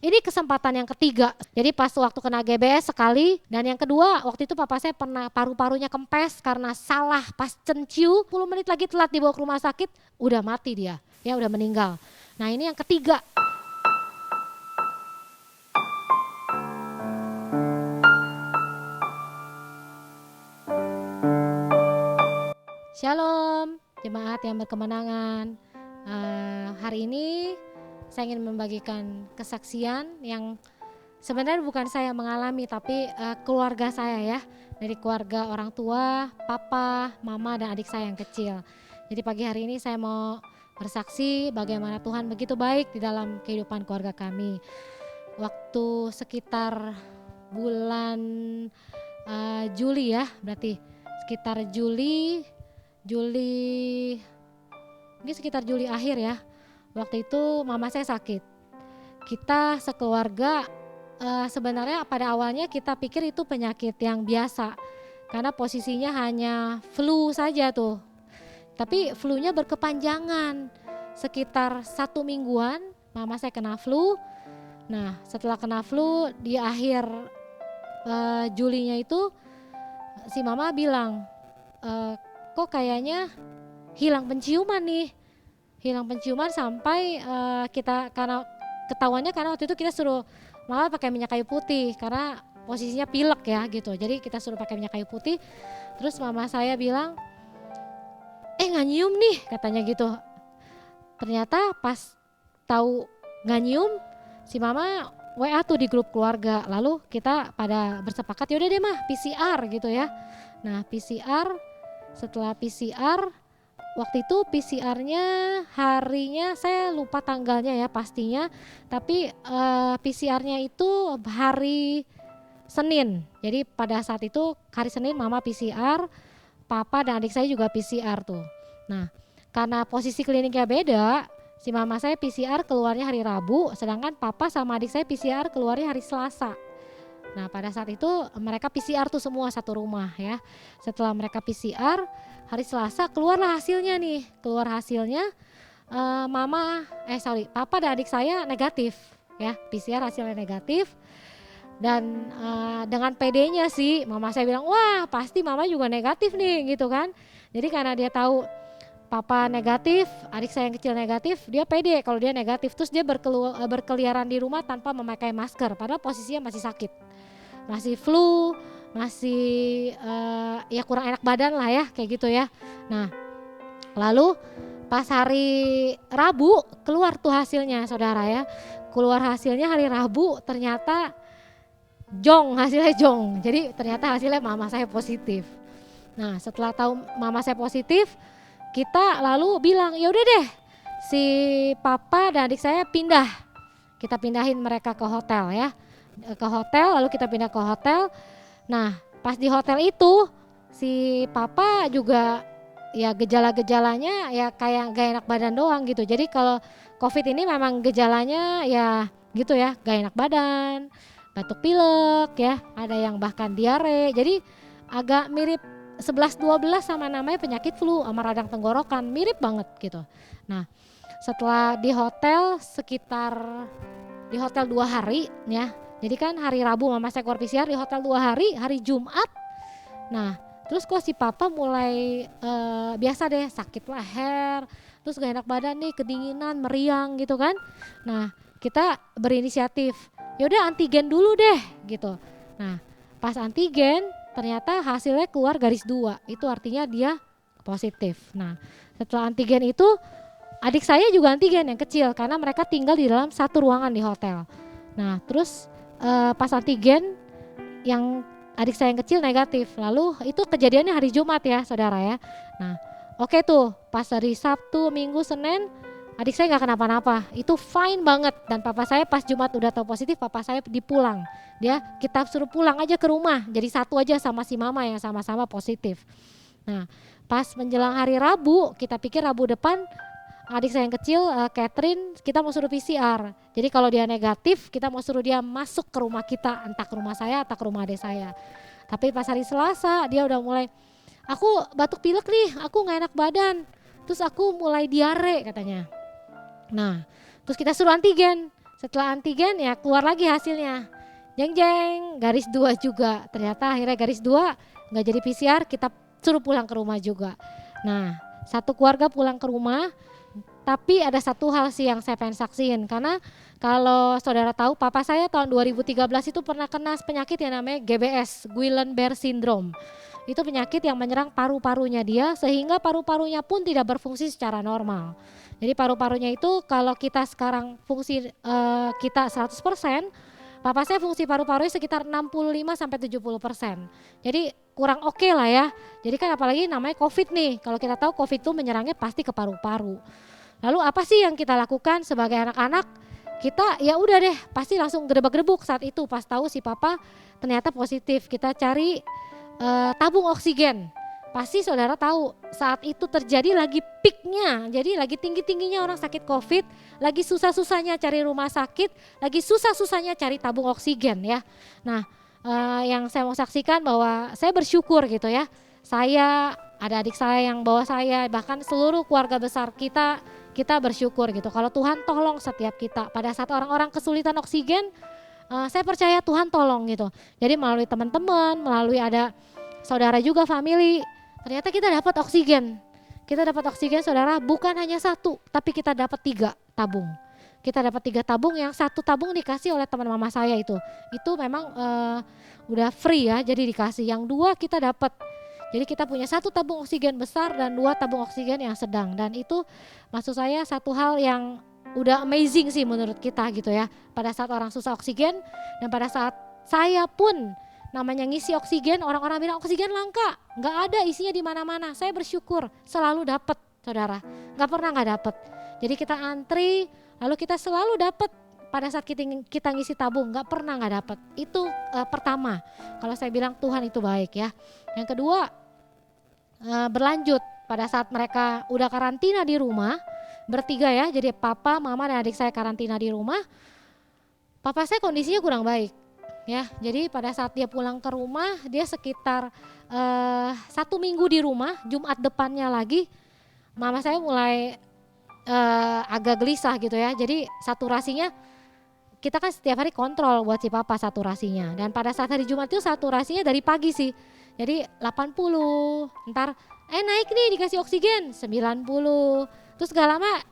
Ini kesempatan yang ketiga. Jadi pas waktu kena GBS sekali, dan yang kedua waktu itu papa saya pernah paru-parunya kempes karena salah pas cenciu, 10 menit lagi telat dibawa ke rumah sakit, udah mati dia, ya udah meninggal. Nah ini yang ketiga. Shalom, jemaat yang berkemenangan. Hari ini saya ingin membagikan kesaksian yang sebenarnya bukan saya mengalami, tapi keluarga saya ya. Dari keluarga orang tua, papa, mama, dan adik saya yang kecil. Jadi pagi hari ini saya mau bersaksi bagaimana Tuhan begitu baik di dalam kehidupan keluarga kami. Waktu sekitar bulan Juli ya, berarti sekitar Juli ini sekitar Juli akhir ya. Waktu itu mama saya sakit. Kita sekeluarga sebenarnya pada awalnya kita pikir itu penyakit yang biasa karena posisinya hanya flu saja tuh. Tapi flu-nya berkepanjangan. Sekitar 1 mingguan mama saya kena flu. Nah, setelah kena flu di akhir Julinya itu si mama bilang, kok kayaknya hilang penciuman sampai kita karena ketahuannya karena waktu itu kita suruh mama pakai minyak kayu putih karena posisinya pilek ya gitu. Jadi kita suruh pakai minyak kayu putih. Terus mama saya bilang, nggak nyium nih katanya gitu. Ternyata pas tahu nggak nyium, si mama WA tuh di grup keluarga. Lalu kita pada bersepakat yaudah deh mah PCR gitu ya. Nah setelah PCR, waktu itu PCR-nya harinya saya lupa tanggalnya ya pastinya, tapi PCR-nya itu hari Senin. Jadi pada saat itu hari Senin mama PCR, papa dan adik saya juga PCR tuh. Nah karena posisi kliniknya beda, si mama saya PCR keluarnya hari Rabu, sedangkan papa sama adik saya PCR keluarnya hari Selasa. Nah pada saat itu mereka PCR tuh semua satu rumah ya. Setelah mereka PCR hari Selasa keluarlah hasilnya nih. Keluar hasilnya papa dan adik saya negatif ya. PCR hasilnya negatif. Dan dengan PD-nya sih mama saya bilang, wah pasti mama juga negatif nih gitu kan. Jadi karena dia tahu papa negatif, adik saya yang kecil negatif, dia pede kalau dia negatif. Terus dia berkeliaran di rumah tanpa memakai masker padahal posisinya masih sakit. Masih flu, masih ya kurang enak badan lah ya kayak gitu ya. Nah lalu pas hari Rabu keluar tuh hasilnya saudara ya. Keluar hasilnya hari Rabu ternyata hasilnya jong. Jadi ternyata hasilnya mama saya positif. Nah setelah tahu mama saya positif, kita lalu bilang ya udah deh si papa dan adik saya pindah. Kita pindahin mereka ke hotel ya. Ke hotel, lalu kita pindah ke hotel. Nah pas di hotel itu si papa juga ya gejala-gejalanya ya kayak gak enak badan doang gitu. Jadi kalau COVID ini memang gejalanya ya gitu ya, gak enak badan, batuk pilek ya, ada yang bahkan diare. Jadi agak mirip 11-12 sama namanya penyakit flu sama radang tenggorokan, mirip banget gitu. Nah setelah di hotel 2 hari ya. Jadi kan hari Rabu mama saya keluar PCR di hotel 2 hari, hari Jumat. Nah terus kok si papa mulai biasa deh sakit leher, terus gak enak badan nih, kedinginan, meriang gitu kan. Nah kita berinisiatif, yaudah antigen dulu deh gitu. Nah pas antigen ternyata hasilnya keluar garis 2, itu artinya dia positif. Nah setelah antigen itu adik saya juga antigen yang kecil karena mereka tinggal di dalam satu ruangan di hotel. Nah terus pas antigen yang adik saya yang kecil negatif. Lalu itu kejadiannya hari Jumat ya saudara ya. Nah oke tuh pas hari Sabtu, Minggu, Senin adik saya gak kenapa-napa, itu fine banget. Dan papa saya pas Jumat udah tahu positif, papa saya dipulang. Kita suruh pulang aja ke rumah, jadi satu aja sama si mama yang sama-sama positif. Nah pas menjelang hari Rabu, kita pikir Rabu depan adik saya yang kecil, Catherine, kita mau suruh PCR. Jadi kalau dia negatif, kita mau suruh dia masuk ke rumah kita, entah ke rumah saya atau ke rumah adik saya. Tapi pas hari Selasa dia udah mulai, aku batuk pilek nih, aku gak enak badan, terus aku mulai diare katanya. Nah terus kita suruh antigen. Setelah antigen ya keluar lagi hasilnya. Jeng jeng, garis 2 juga. Ternyata akhirnya garis 2 nggak jadi PCR, kita suruh pulang ke rumah juga. Nah, satu keluarga pulang ke rumah, tapi ada satu hal sih yang saya pengen saksiin. Karena kalau saudara tahu, papa saya tahun 2013 itu pernah kena penyakit yang namanya GBS, Guillain-Barré Syndrome. Itu penyakit yang menyerang paru-parunya dia, sehingga paru-parunya pun tidak berfungsi secara normal. Jadi paru-parunya itu kalau kita sekarang fungsi kita 100%, papa saya fungsi paru-parunya sekitar 65 sampai 70%. Jadi kurang oke lah ya. Jadi kan apalagi namanya COVID nih. Kalau kita tahu COVID itu menyerangnya pasti ke paru-paru. Lalu apa sih yang kita lakukan sebagai anak-anak? Kita ya udah deh, pasti langsung gedebak-gedebuk saat itu pas tahu si papa ternyata positif. Kita cari tabung oksigen. Pasti saudara tahu saat itu terjadi lagi peaknya, jadi lagi tinggi-tingginya orang sakit COVID, lagi susah-susahnya cari rumah sakit, lagi susah-susahnya cari tabung oksigen ya. Nah yang saya mau saksikan bahwa saya bersyukur gitu ya, saya ada adik saya yang bawa saya, bahkan seluruh keluarga besar kita bersyukur gitu. Kalau Tuhan tolong setiap kita pada saat orang-orang kesulitan oksigen, saya percaya Tuhan tolong gitu. Jadi melalui teman-teman, melalui ada saudara juga family, ternyata kita dapat oksigen. Kita dapat oksigen saudara, bukan hanya 1, tapi kita dapat 3 tabung. Kita dapat 3 tabung, yang 1 tabung dikasih oleh teman mama saya itu. Itu memang udah free ya, jadi dikasih. Yang 2 kita dapat. Jadi kita punya 1 tabung oksigen besar dan 2 tabung oksigen yang sedang. Dan itu maksud saya satu hal yang udah amazing sih menurut kita gitu ya. Pada saat orang susah oksigen dan pada saat saya pun namanya ngisi oksigen, orang-orang bilang oksigen langka, nggak ada isinya di mana-mana. Saya bersyukur selalu dapat, saudara, nggak pernah nggak dapat. Jadi kita antri, lalu kita selalu dapat pada saat kita ngisi tabung, nggak pernah nggak dapat. Itu pertama. Kalau saya bilang Tuhan itu baik ya. Yang kedua berlanjut pada saat mereka udah karantina di rumah bertiga ya. Jadi papa, mama dan adik saya karantina di rumah. Papa saya kondisinya kurang baik. Ya, jadi pada saat dia pulang ke rumah, dia sekitar 1 minggu di rumah. Jumat depannya lagi, mama saya mulai agak gelisah gitu ya. Jadi saturasinya, kita kan setiap hari kontrol buat si papa saturasinya. Dan pada saat hari Jumat itu saturasinya dari pagi sih. Jadi 80, ntar naik nih dikasih oksigen 90. Terus gak lama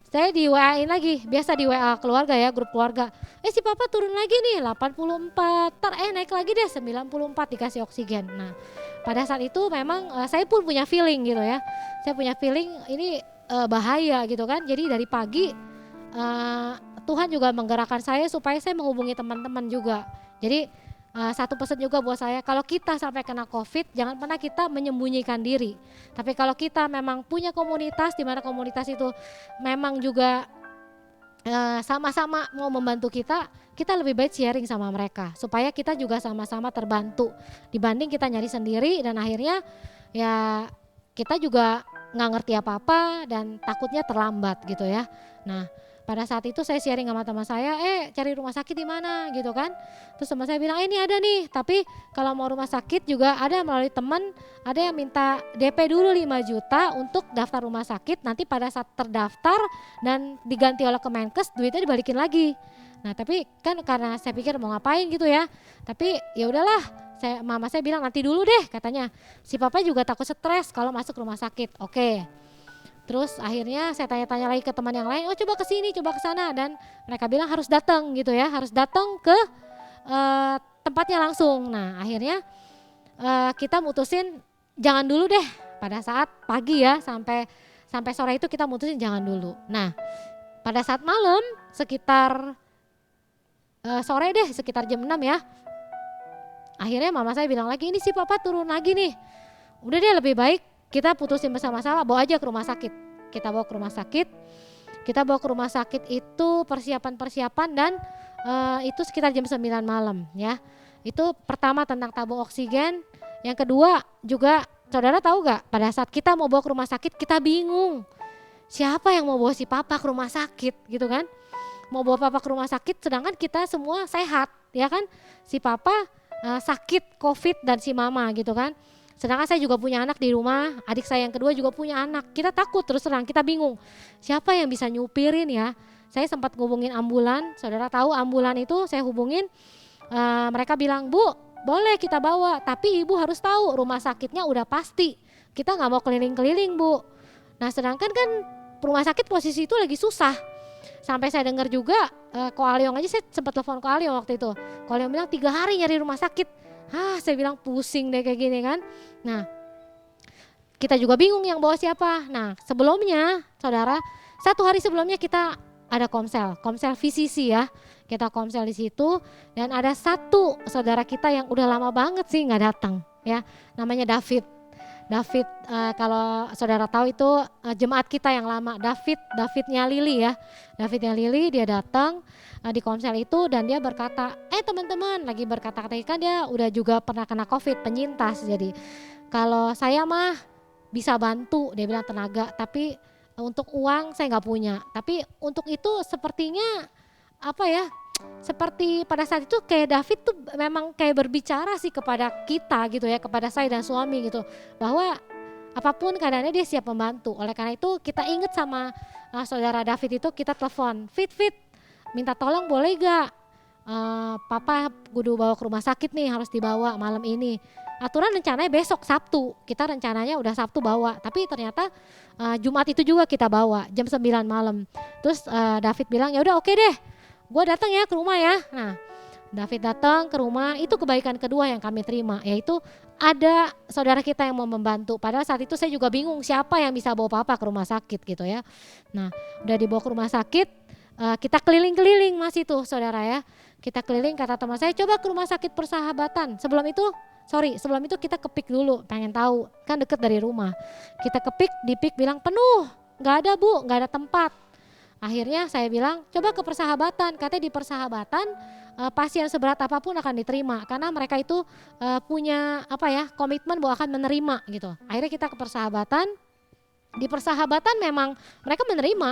saya di WA-in lagi, biasa di WA keluarga ya, grup keluarga. Si papa turun lagi nih 84, naik lagi deh 94 dikasih oksigen. Nah pada saat itu memang saya pun punya feeling gitu ya. Saya punya feeling ini bahaya gitu kan. Jadi dari pagi Tuhan juga menggerakkan saya supaya saya menghubungi teman-teman juga. Jadi satu pesan juga buat saya, kalau kita sampai kena COVID, jangan pernah kita menyembunyikan diri. Tapi kalau kita memang punya komunitas, di mana komunitas itu memang juga sama-sama mau membantu kita lebih baik sharing sama mereka, supaya kita juga sama-sama terbantu. Dibanding kita nyari sendiri dan akhirnya ya kita juga nggak ngerti apa-apa dan takutnya terlambat gitu ya. Nah pada saat itu saya sharing sama teman saya, cari rumah sakit di mana gitu kan. Terus teman saya bilang, ini ada nih, tapi kalau mau rumah sakit juga ada melalui teman, ada yang minta DP dulu 5 juta untuk daftar rumah sakit, nanti pada saat terdaftar dan diganti oleh Kemenkes, duitnya dibalikin lagi. Nah tapi kan karena saya pikir mau ngapain gitu ya, tapi ya udahlah, mama saya bilang nanti dulu deh katanya. Si papa juga takut stres kalau masuk rumah sakit, oke. Terus akhirnya saya tanya-tanya lagi ke teman yang lain, coba ke sini, coba ke sana, dan mereka bilang harus datang gitu ya, harus datang ke tempatnya langsung. Nah akhirnya kita mutusin jangan dulu deh pada saat pagi ya, sampai sore itu kita mutusin jangan dulu. Nah pada saat malam sekitar sore deh, sekitar jam 6 ya, akhirnya mama saya bilang lagi, ini si papa turun lagi nih, udah deh lebih baik kita putusin bersama-sama, bawa aja ke rumah sakit. Kita bawa ke rumah sakit. Kita bawa ke rumah sakit itu persiapan dan itu sekitar jam 9 malam ya. Itu pertama tentang tabung oksigen. Yang kedua juga, saudara tahu gak, pada saat kita mau bawa ke rumah sakit kita bingung. Siapa yang mau bawa si papa ke rumah sakit gitu kan. Mau bawa papa ke rumah sakit sedangkan kita semua sehat ya kan. Si papa sakit COVID dan si mama gitu kan. Sedangkan saya juga punya anak di rumah, adik saya yang kedua juga punya anak. Kita takut terus terang, kita bingung. Siapa yang bisa nyupirin ya? saya sempat ngubungin ambulan. Saudara tahu ambulan itu saya hubungin, mereka bilang, Bu boleh kita bawa, tapi ibu harus tahu rumah sakitnya udah pasti, kita nggak mau keliling-keliling Bu. Nah sedangkan kan rumah sakit posisi itu lagi susah. Sampai saya dengar juga Ko Aliong aja, saya sempat telepon Ko Aliong waktu itu. Ko Aliong bilang 3 hari nyari rumah sakit. Saya bilang pusing deh kayak gini kan. Nah kita juga bingung yang bawa siapa. Nah sebelumnya saudara, 1 hari sebelumnya kita ada komsel VCC ya. Kita komsel di situ dan ada satu saudara kita yang udah lama banget sih nggak datang ya. Namanya David, kalau saudara tahu itu jemaat kita yang lama, Davidnya Lili ya. Davidnya Lili dia datang di komsel itu dan dia berkata, teman-teman lagi berkata-kata kan dia udah juga pernah kena COVID, penyintas. Jadi kalau saya mah bisa bantu, dia bilang tenaga, tapi untuk uang saya nggak punya. Tapi untuk itu sepertinya seperti pada saat itu kayak David tuh memang kayak berbicara sih kepada kita gitu ya, kepada saya dan suami gitu, bahwa apapun keadaannya dia siap membantu. Oleh karena itu kita ingat sama saudara David itu, kita telepon, Fit minta tolong boleh gak papa kudu bawa ke rumah sakit nih, harus dibawa malam ini. Aturan rencananya besok Sabtu, kita rencananya udah Sabtu bawa, tapi ternyata Jumat itu juga kita bawa jam 9 malam. Terus David bilang ya udah oke deh, gue datang ya ke rumah ya. Nah David datang ke rumah, itu kebaikan kedua yang kami terima, yaitu ada saudara kita yang mau membantu. Padahal saat itu saya juga bingung siapa yang bisa bawa papa ke rumah sakit gitu ya. Nah udah dibawa ke rumah sakit, kita keliling-keliling Mas itu saudara ya. Kita keliling, kata teman saya coba ke rumah sakit Persahabatan. Sebelum itu kita ke PIK dulu, pengen tahu, kan deket dari rumah. Kita ke PIK, di PIK bilang penuh, gak ada Bu, gak ada tempat. Akhirnya saya bilang coba ke Persahabatan, katanya di Persahabatan pasien seberat apapun akan diterima karena mereka itu punya komitmen bahwa akan menerima gitu. Akhirnya kita ke Persahabatan, di Persahabatan memang mereka menerima,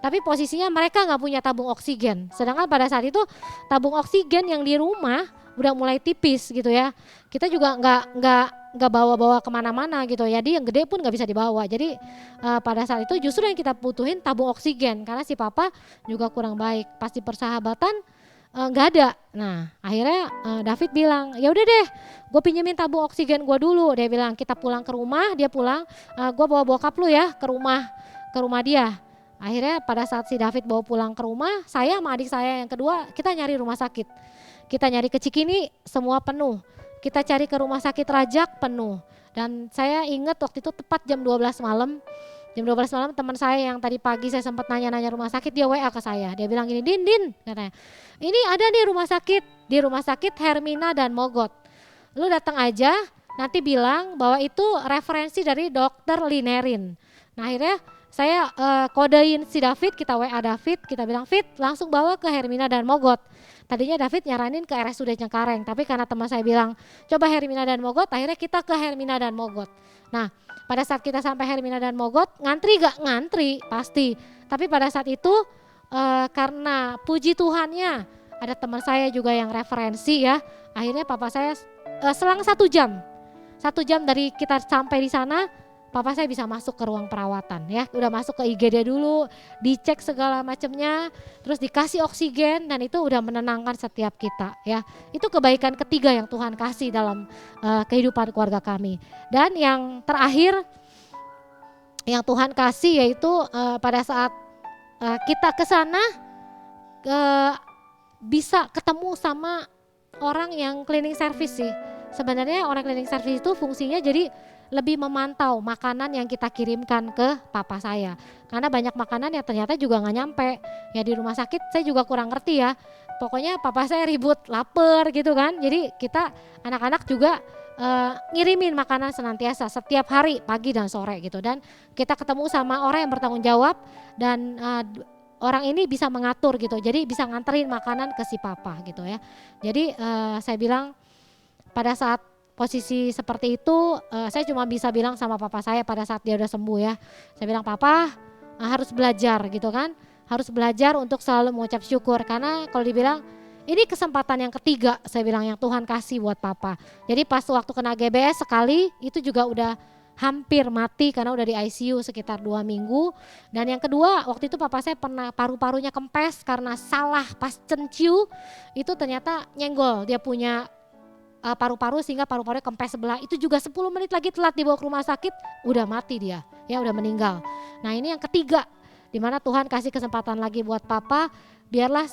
tapi posisinya mereka nggak punya tabung oksigen. Sedangkan pada saat itu tabung oksigen yang di rumah udah mulai tipis gitu ya. Kita juga nggak bawa-bawa kemana-mana gitu. Jadi yang gede pun nggak bisa dibawa. Jadi pada saat itu justru yang kita butuhin tabung oksigen karena si papa juga kurang baik. Pas di Persahabatan nggak ada. Nah akhirnya David bilang ya udah deh, gue pinjemin tabung oksigen gue dulu. Dia bilang kita pulang ke rumah, dia pulang, gue bawa bokap lu ya ke rumah dia. Akhirnya pada saat si David bawa pulang ke rumah, saya sama adik saya yang kedua kita nyari rumah sakit. Kita nyari ke Cikini semua penuh. Kita cari ke rumah sakit Rajak penuh. Dan saya ingat waktu itu tepat jam 12 malam. Jam 12 malam teman saya yang tadi pagi saya sempat nanya-nanya rumah sakit, dia WA ke saya. Dia bilang gini, Din katanya, ini ada nih rumah sakit, di rumah sakit Hermina dan Mogot. Lu datang aja, nanti bilang bahwa itu referensi dari dokter Linerin. Nah akhirnya saya kodein si David, kita WA David, kita bilang Fit langsung bawa ke Hermina dan Mogot. Tadinya David nyaranin ke RSUD Cengkareng, tapi karena teman saya bilang coba Hermina dan Mogot, akhirnya kita ke Hermina dan Mogot. Nah pada saat kita sampai Hermina dan Mogot, ngantri gak? Ngantri pasti. Tapi pada saat itu karena puji Tuhannya ada teman saya juga yang referensi ya, akhirnya papa saya selang 1 jam dari kita sampai di sana, papa saya bisa masuk ke ruang perawatan ya, udah masuk ke IGD dulu, dicek segala macamnya, terus dikasih oksigen dan itu udah menenangkan setiap kita ya. Itu kebaikan ketiga yang Tuhan kasih dalam kehidupan keluarga kami. Dan yang terakhir yang Tuhan kasih yaitu pada saat kita ke sana bisa ketemu sama orang yang cleaning service sih. Sebenarnya orang cleaning service itu fungsinya jadi lebih memantau makanan yang kita kirimkan ke papa saya. Karena banyak makanan yang ternyata juga gak nyampe. Ya di rumah sakit saya juga kurang ngerti ya. Pokoknya papa saya ribut, lapar gitu kan. Jadi kita anak-anak juga ngirimin makanan senantiasa setiap hari pagi dan sore gitu. Dan kita ketemu sama orang yang bertanggung jawab dan orang ini bisa mengatur gitu. Jadi bisa nganterin makanan ke si papa gitu ya. Jadi saya bilang pada saat posisi seperti itu saya cuma bisa bilang sama papa saya pada saat dia udah sembuh ya. Saya bilang papa harus belajar gitu kan. Harus belajar untuk selalu mengucap syukur karena kalau dibilang ini kesempatan yang ketiga saya bilang yang Tuhan kasih buat papa. Jadi pas waktu kena GBS sekali itu juga udah hampir mati karena udah di ICU sekitar 2 minggu. Dan yang kedua, waktu itu papa saya pernah paru-parunya kempes karena salah pas cenciu, itu ternyata nyenggol, dia punya paru-paru sehingga paru-parunya kempes sebelah. Itu juga 10 menit lagi telat dibawa ke rumah sakit, udah mati dia, ya udah meninggal. Nah ini yang ketiga, dimana Tuhan kasih kesempatan lagi buat papa, biarlah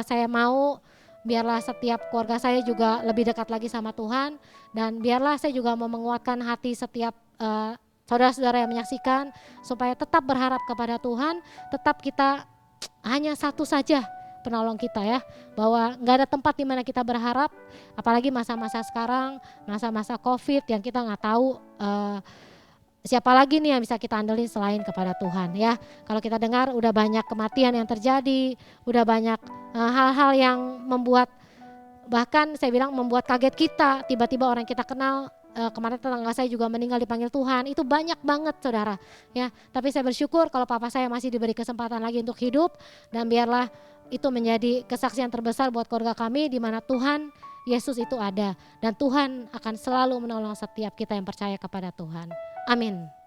saya mau, biarlah setiap keluarga saya juga lebih dekat lagi sama Tuhan, dan biarlah saya juga mau menguatkan hati setiap saudara-saudara yang menyaksikan supaya tetap berharap kepada Tuhan, tetap kita hanya satu saja penolong kita ya, bahwa nggak ada tempat di mana kita berharap, apalagi masa-masa sekarang, masa-masa COVID yang kita nggak tahu siapa lagi nih yang bisa kita andelin selain kepada Tuhan ya. Kalau kita dengar udah banyak kematian yang terjadi, udah banyak hal-hal yang membuat, bahkan saya bilang membuat kaget kita, tiba-tiba orang kita kenal, kemarin tetangga saya juga meninggal dipanggil Tuhan, itu banyak banget saudara ya. Tapi saya bersyukur kalau papa saya masih diberi kesempatan lagi untuk hidup, dan biarlah itu menjadi kesaksian terbesar buat keluarga kami di mana Tuhan Yesus itu ada, dan Tuhan akan selalu menolong setiap kita yang percaya kepada Tuhan. Amin.